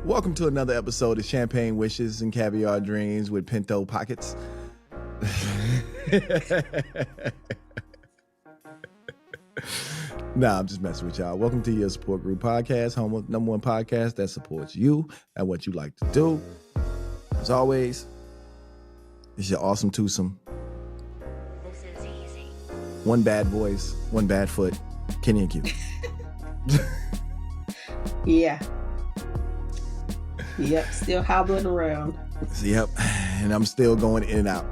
Welcome to another episode of Champagne Wishes and Caviar Dreams with Pinto Pockets. Nah, I'm just messing with y'all. Welcome to your support group podcast, home of number one podcast that supports you and what you like to do. As always, it's your awesome twosome. This is easy. One bad voice, one bad foot, Kenny and Q. Yeah. Yep, still hobbling around. Yep, and I'm still going in and out,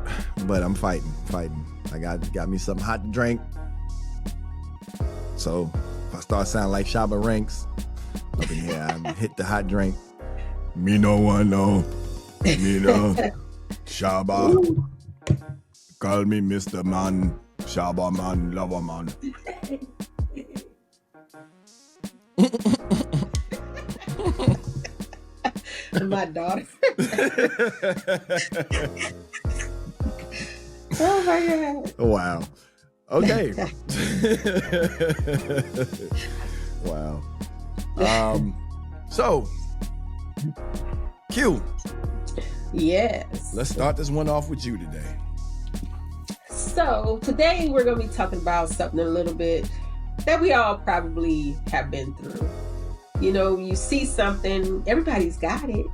but I'm fighting. I got me something hot to drink. So if I start sounding like Shabba Ranks up in here, I hit the hot drink. Me no one know. Me no. Shabba. Ooh. Call me Mr. Man. Shabba Man. Lover Man. My daughter. Oh my God. Wow. Okay. Wow. So, Q, Yes. let's start this one off with you today. So today we're going to be talking about something a little bit that we all probably have been through. You know, you see something, everybody's got it.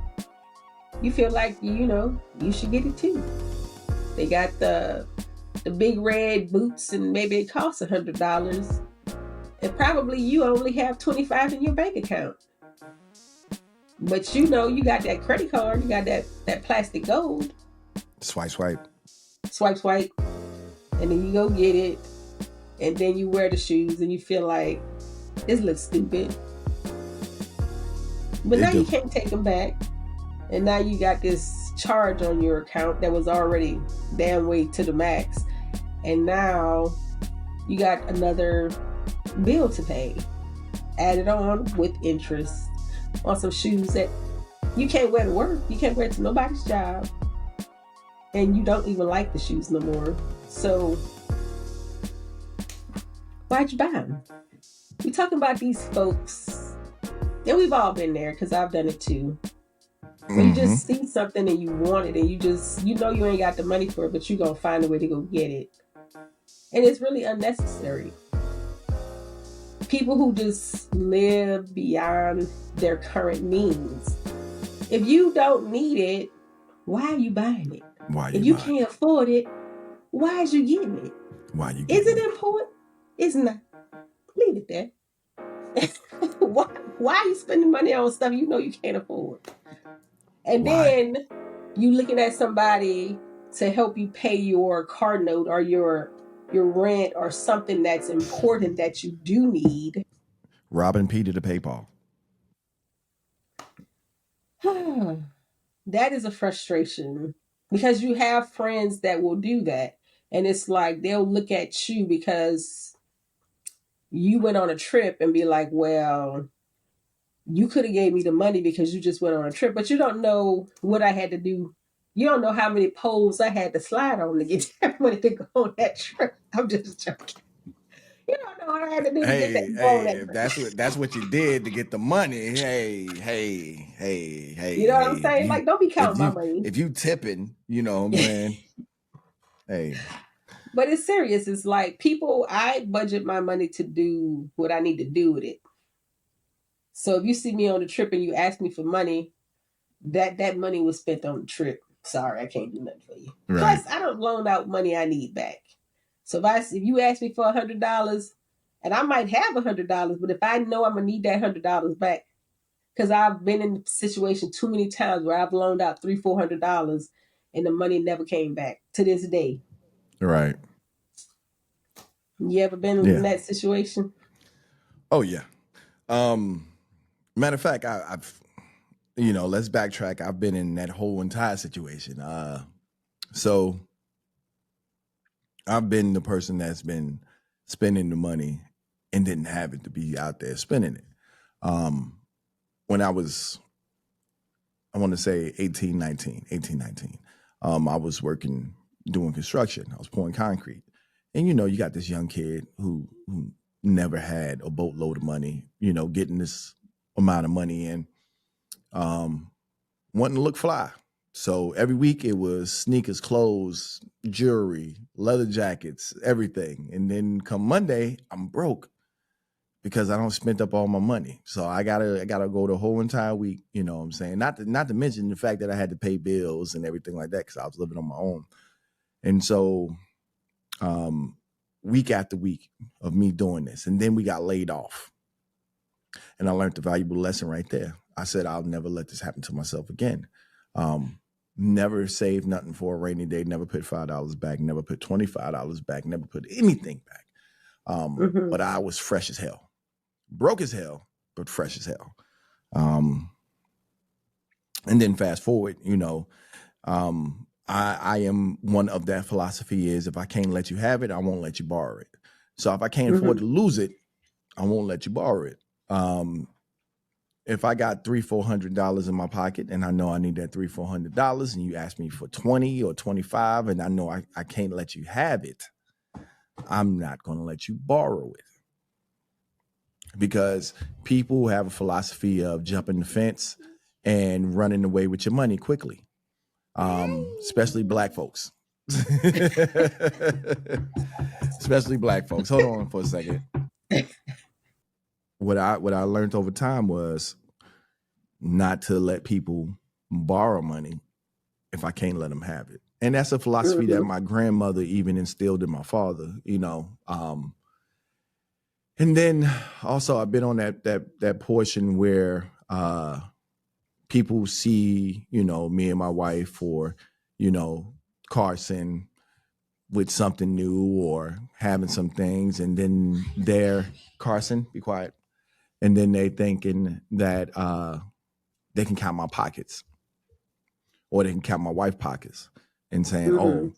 You feel like, you should get it too. They got the big red boots and maybe it costs $100. And probably you only have $25 in your bank account. But you got that credit card, you got that plastic gold. Swipe. Swipe. And then you go get it. And then you wear the shoes and you feel like, this looks stupid. But now you can't take them back. And now you got this charge on your account that was already damn way to the max. And now you got another bill to pay. Added on with interest on some shoes that you can't wear to work. You can't wear it to nobody's job. And you don't even like the shoes no more. So why'd you buy them? We're talking about these folks. And we've all been there because I've done it too. When you just see something and you want it and you ain't got the money for it, but you're going to find a way to go get it. And it's really unnecessary. People who just live beyond their current means. If you don't need it, why are you buying it? If you can't afford it, why is you getting it? Is it important? It's not. Leave it there. Why are you spending money on stuff you know you can't afford? And then you looking at somebody to help you pay your car note or your rent or something that's important that you do need. Robbing Peter to pay Paul. That is a frustration because you have friends that will do that. And it's like they'll look at you because you went on a trip and be like, well, you could have gave me the money because you just went on a trip, but you don't know what I had to do. You don't know how many poles I had to slide on to get that money to go on that trip. I'm just joking. You don't know what I had to do to get that pole. If that's what you did to get the money, hey. You know what I'm saying? Like, don't be counting my money. If you tipping, man. Hey. But it's serious. It's like I budget my money to do what I need to do with it. So if you see me on the trip and you ask me for money, that money was spent on the trip. Sorry, I can't do nothing for you. Right. Plus, I don't loan out money I need back. So if you ask me for $100, and I might have $100, but if I know I'm gonna need that $100 back, because I've been in the situation too many times where I've loaned out $300-$400 and the money never came back to this day. Right. You ever been in that situation? Oh yeah. Matter of fact, I've let's backtrack. I've been in that whole entire situation. So I've been the person that's been spending the money and didn't have it to be out there spending it. When I was, I want to say 18, 19, I was working, doing construction. I was pouring concrete. And, you got this young kid who never had a boatload of money, getting this amount of money in. um, wanting to look fly. So every week it was sneakers, clothes, jewelry, leather jackets, everything. And then come Monday, I'm broke because I don't spent up all my money. So I gotta go the whole entire week. You know what I'm saying? Not to mention the fact that I had to pay bills and everything like that because I was living on my own. And so um, week after week of me doing this, and then we got laid off, and I learned the valuable lesson right there. I said I'll never let this happen to myself again. Um, Never save nothing for a rainy day. Never put $5 back. Never put $25 back. Never put anything back. Mm-hmm. But I was fresh as hell, broke as hell, but fresh as hell. Um, and then fast forward, I am one of that philosophy is if I can't let you have it, I won't let you borrow it. So if I can't afford Mm-hmm. to lose it, I won't let you borrow it. If I got $300-400 in my pocket and I know I need that $300-400 and you ask me for 20 or 25 and I know I can't let you have it, I'm not going to let you borrow it because people have a philosophy of jumping the fence and running away with your money quickly, especially black folks. Especially black folks. Hold on for a second. What I learned over time was not to let people borrow money if I can't let them have it. And that's a philosophy that Mm-hmm. my grandmother even instilled in my father, and then also I've been on that portion where people see, me and my wife or, Carson with something new or having some things, and then they're Carson, be quiet. And then they thinking that they can count my pockets or they can count my wife's pockets and saying, Mm-hmm.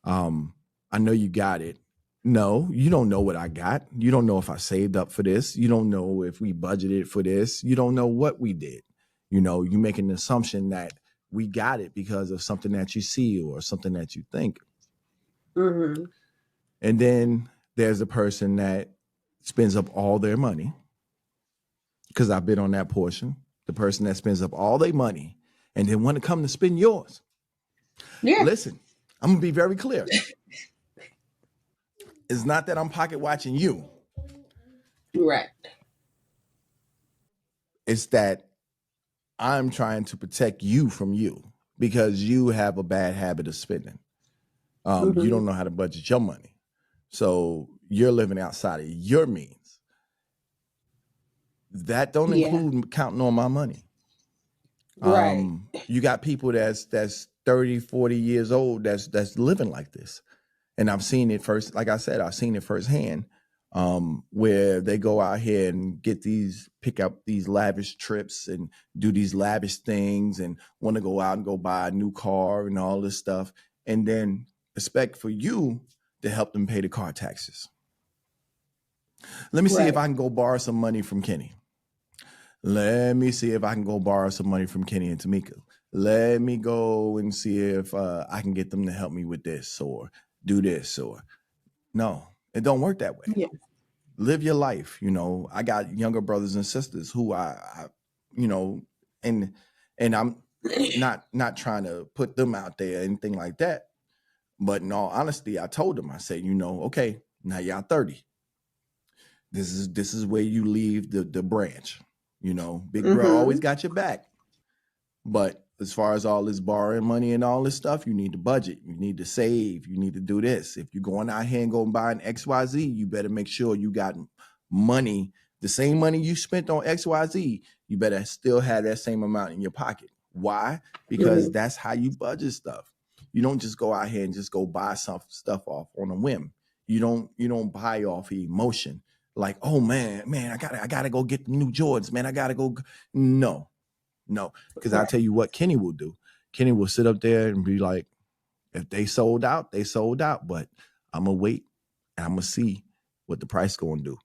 "Oh, I know you got it." No, you don't know what I got. You don't know if I saved up for this. You don't know if we budgeted for this. You don't know what we did. You make an assumption that we got it because of something that you see or something that you think. Mm-hmm. And then there's a person that spends up all their money because I've been on that portion. The person that spends up all their money and then want to come to spend yours. Yeah. Listen, I'm gonna be very clear. It's not that I'm pocket watching you. Right. It's that I'm trying to protect you from you because you have a bad habit of spending. You Mm-hmm. don't know how to budget your money. So you're living outside of your means. That don't Yeah. include counting on my money. Right. You got people that's 30, 40 years old that's living like this. And I've seen it first, like I said, I've seen it firsthand, where they go out here and pick up these lavish trips and do these lavish things and want to go out and go buy a new car and all this stuff, and then expect for you to help them pay the car taxes. Let me see if Right. I can go borrow some money from Kenny. Let me see if I can go borrow some money from Kenny and Tamika. Let me go and see if I can get them to help me with this or do this or no, it don't work that way. Yeah. Live your life. I got younger brothers and sisters who I you know, and I'm not trying to put them out there or anything like that. But in all honesty, I told them, I said, okay, now y'all 30. This is where you leave the branch. Big bro always Mm-hmm. got your back. But as far as all this borrowing money and all this stuff, you need to budget. You need to save. You need to do this. If you're going out here and going buying XYZ, you better make sure you got money, the same money you spent on XYZ, you better still have that same amount in your pocket. Why? Because Mm-hmm. that's how you budget stuff. You don't just go out here and just go buy some stuff off on a whim. You don't buy off emotion. Like, oh man, I gotta go get the new Jordans, man. I gotta go. No, no, because I'll Right. tell you what Kenny will do. Kenny will sit up there and be like, if they sold out, they sold out. But I'm gonna wait and I'm gonna see what the price gonna do.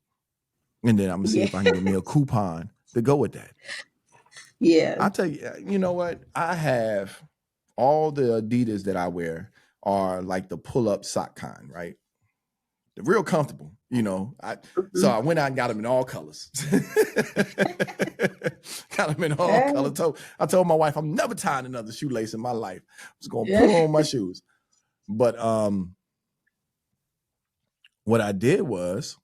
And then I'm gonna see Yeah. if I can get me a coupon to go with that. Yeah. I'll tell you, you know what? I have all the Adidas that I wear are like the pull-up sock kind, right? They're real comfortable, you know. So I went out and got them in all colors. Got them in all Hey, colors. I told my wife, I'm never tying another shoelace in my life. I'm just gonna put yeah, on my shoes. But what I did was,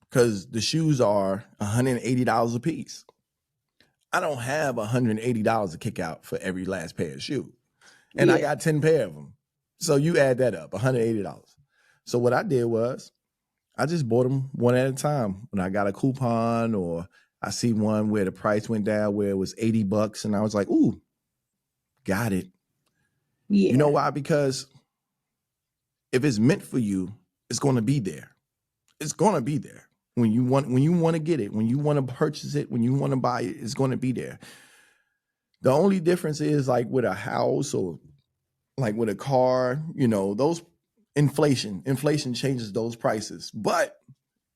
because the shoes are $180 a piece, I don't have $180 to kick out for every last pair of shoes. And I yeah, got 10 pair of them. So you add that up, $180. So what I did was I just bought them one at a time. When I got a coupon or I see one where the price went down where it was $80 and I was like, ooh, got it. You know yeah. why? Because if it's meant for you, it's going to be there. It's going to be there. When you want to get it, when you want to purchase it, when you want to buy it, it's going to be there. The only difference is like with a house or like with a car, you know, those inflation changes those prices. But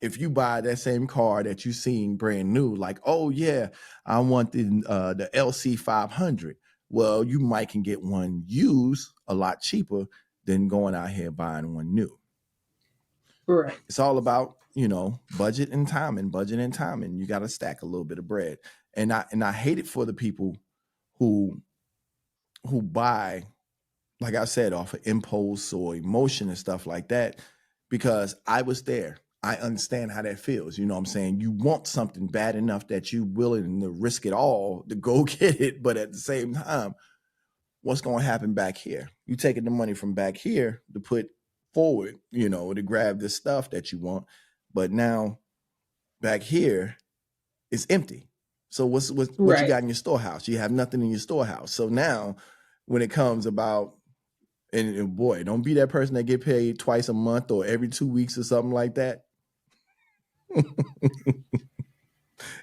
if you buy that same car that you seen brand new, like, oh yeah, I want the LC 500. Well, you might can get one used a lot cheaper than going out here buying one new. Right. It's all about, you know, budget and timing. You got to stack a little bit of bread. And I hate it for the people who buy, like I said, off of impulse or emotion and stuff like that, because I was there. I understand how that feels. You know what I'm saying? You want something bad enough that you willing to risk it all to go get it. But at the same time, what's going to happen back here? You taking the money from back here to put forward, you know, to grab the stuff that you want. But now back here, it's empty. So what you Right. got in your storehouse? You have nothing in your storehouse. So now when it comes about, and boy, don't be that person that get paid twice a month or every 2 weeks or something like that.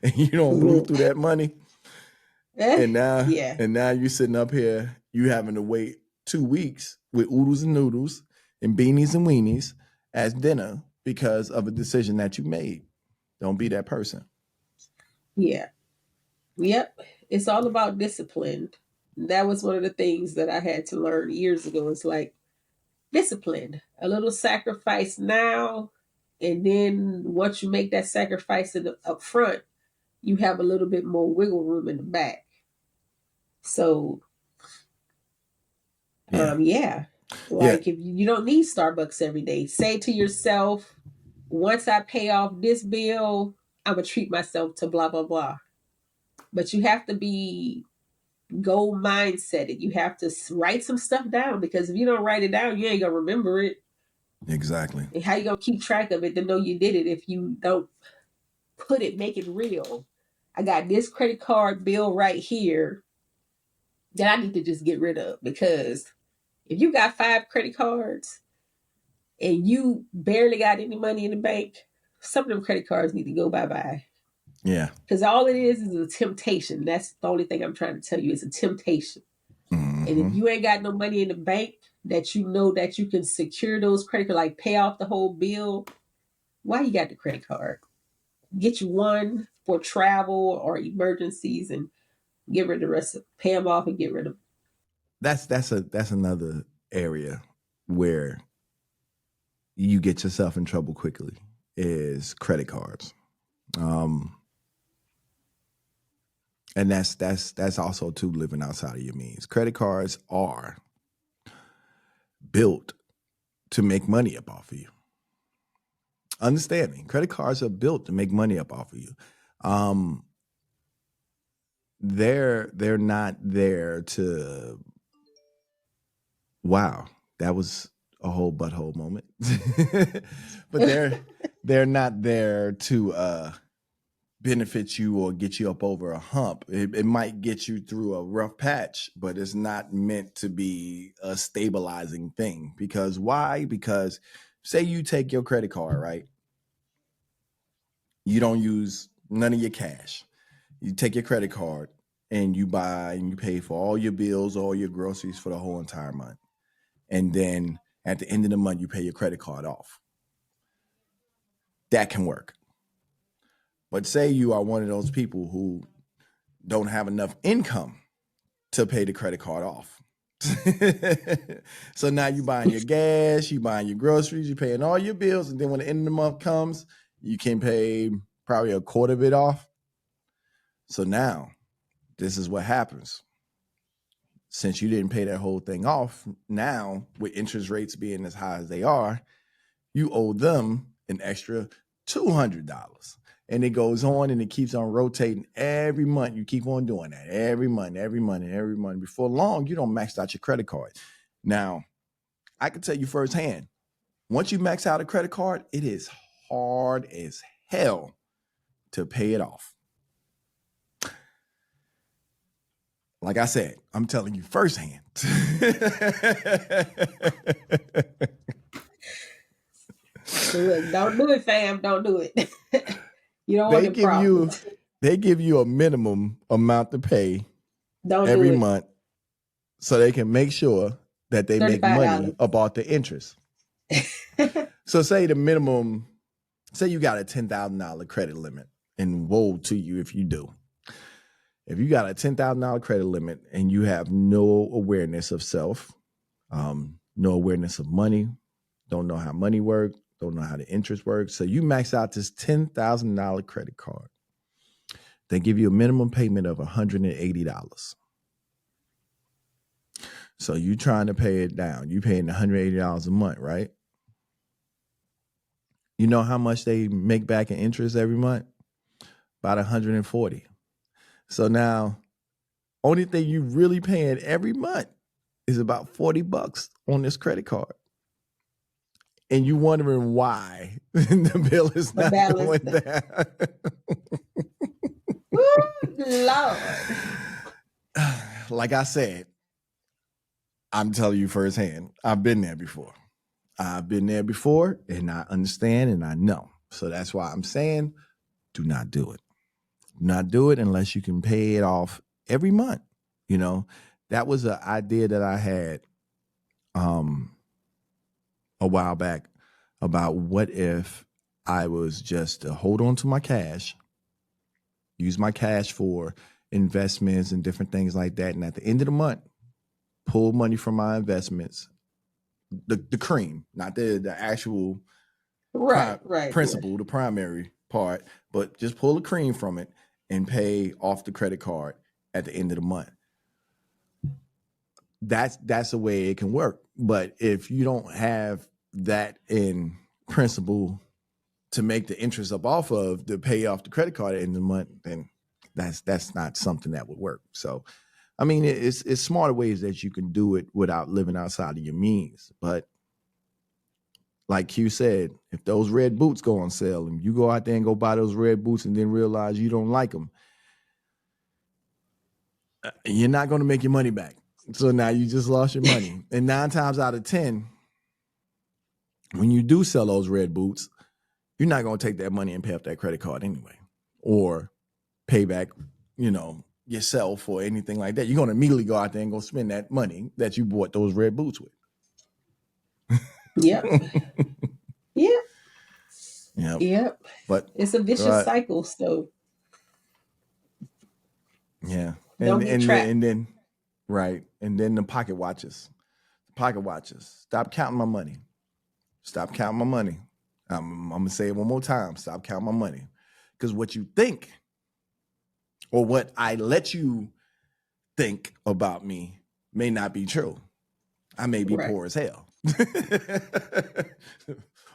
And you don't blow Mhm. through that money. And Yeah. now you're sitting up here, you having to wait 2 weeks with oodles and noodles and beanies and weenies as dinner because of a decision that you made. Don't be that person. Yeah. Yep. It's all about discipline. That was one of the things that I had to learn years ago. It's like discipline, a little sacrifice now, and then once you make that sacrifice up front, you have a little bit more wiggle room in the back. So, Yeah. yeah, Yeah. like if you don't need Starbucks every day, say to yourself, once I pay off this bill, I'm gonna treat myself to blah blah blah. But you have to be goal mindseted. You have to write some stuff down, because if you don't write it down, you ain't gonna remember it. Exactly. And how you gonna keep track of it to know you did it if you don't make it real? I got this credit card bill right here that I need to just get rid of, because if you got 5 credit cards and you barely got any money in the bank, some of them credit cards need to go bye bye. Yeah. Because all it is a temptation. That's the only thing I'm trying to tell you. It's a temptation. And if Mm-hmm. you ain't got no money in the bank that you know that you can secure those credit cards, like pay off the whole bill, why you got the credit card? Get you one for travel or emergencies and get rid of the rest of pay them off and get rid of them. That's another area where you get yourself in trouble quickly is credit cards. Um, and that's also too living outside of your means. Credit cards are built to make money up off of you. Understand me? Credit cards are built to make money up off of you. Um, they're not there to. Wow, that was a whole butthole moment. But they're not there to benefit you or get you up over a hump. It might get you through a rough patch, but it's not meant to be a stabilizing thing. Because why? Because say you take your credit card, right? You don't use none of your cash. You take your credit card and you buy and you pay for all your bills, all your groceries for the whole entire month. And then at the end of the month, you pay your credit card off. That can work. But say you are one of those people who don't have enough income to pay the credit card off. So now you buying your gas, you buying your groceries, you paying all your bills, and then when the end of the month comes, you can pay probably a quarter of it off. So now this is what happens. Since you didn't pay that whole thing off, now with interest rates being as high as they are, you owe them an extra $200. And it goes on and it keeps on rotating every month. You keep on doing that every month, every month, and every month. Before long, you don't max out your credit card. Now, I can tell you firsthand, once you max out a credit card, it is hard as hell to pay it off. Like I said, I'm telling you firsthand. Look, don't do it, fam. Don't do it. You don't want They the give you problems. they give you a minimum amount to pay Don't do every it. month so they can make sure that they make money $35. about the interest. So say the minimum, say you got a $10,000 credit limit, and woe to you if you do. If you got a $10,000 credit limit and you have no awareness of self, no awareness of money, don't know how money works, don't know how the interest works, so you max out this $10,000 credit card. They give you a minimum payment of $180. So you trying to pay it down. You paying $180 a month, right? You know how much they make back in interest every month? About $140. So now, only thing you really paying every month is about $40 on this credit card. And you wondering why the bill is The not balance. going down. Woo, Lord. Like I said, I'm telling you firsthand, I've been there before. I've been there before, and I understand and I know. So that's why I'm saying, do not do it. Do not do it unless you can pay it off every month. You know, that was an idea that I had a while back about what if I was just to hold on to my cash, use my cash for investments and different things like that. And at the end of the month, pull money from my investments, the cream, not the actual Right, right. principal, the primary part, but just pull the cream from it and pay off the credit card at the end of the month. That's the way it can work. But if you don't have that in principle to make the interest up off of to pay off the credit card at the end of the month, then that's not something that would work. So, I mean, it's smarter ways that you can do it without living outside of your means. But like Q said, if those red boots go on sale and you go out there and go buy those red boots and then realize you don't like them, you're not going to make your money back. So now you just lost your money. And 9 times out of 10, when you do sell those red boots, you're not going to take that money and pay off that credit card anyway, or pay back, yourself or anything like that. You're going to immediately go out there and go spend that money that you bought those red boots with. Yep. Yep. Yep. Yep. But It's a vicious cycle. So yeah. don't get trapped. And then right. And then the pocket watches. Stop counting my money. Stop counting my money. I'm gonna say it one more time. Stop counting my money. Because what you think, or what I let you think about me, may not be true. I may be Right. poor as hell.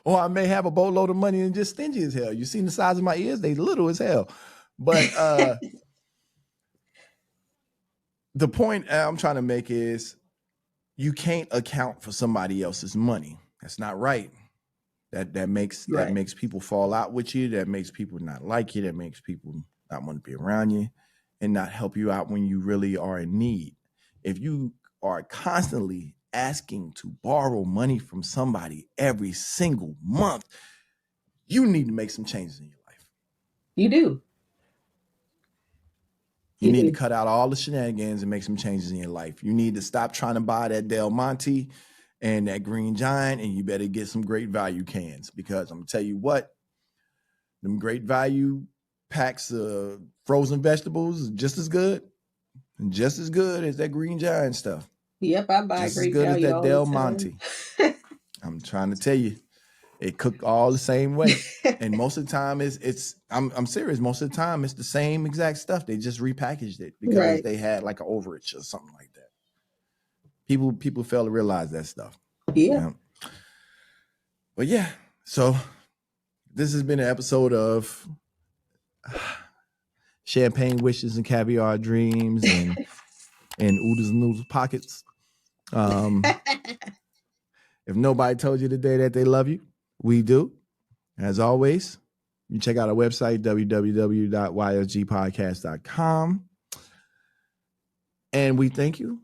Or I may have a boatload of money and just stingy as hell. You seen the size of my ears? They little as hell. But the point I'm trying to make is you can't account for somebody else's money. That's not right. That makes people fall out with you. That makes people not like you. That makes people not want to be around you and not help you out when you really are in need. If you are constantly asking to borrow money from somebody every single month, you need to make some changes in your life. You do. You need to cut out all the shenanigans and make some changes in your life. You need to stop trying to buy that Del Monte and that Green Giant, and you better get some Great Value cans, because I'm gonna tell you what, them Great Value packs of frozen vegetables is just as good as that Green Giant stuff. Yep, I buy Just as Great good as Value that all Del the Monte. time. I'm trying to tell you, it cooked all the same way. And most of the time I'm serious. Most of the time it's the same exact stuff. They just repackaged it because Right. they had like an overage or something like that. People fail to realize that stuff. Yeah. But yeah, so this has been an episode of Champagne Wishes and Caviar Dreams and Oodles and Noodles Pockets. If nobody told you today that they love you, we do. As always, you check out our website, www.ysgpodcast.com. And we thank you.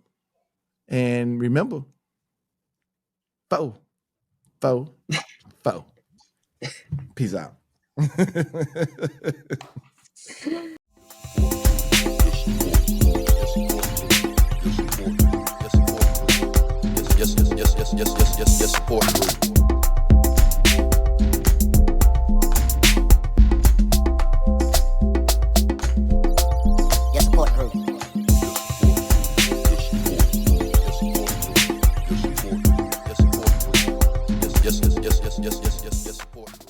And remember, foe. Peace out. Yes, support group. Yes, support group. Yes, support group.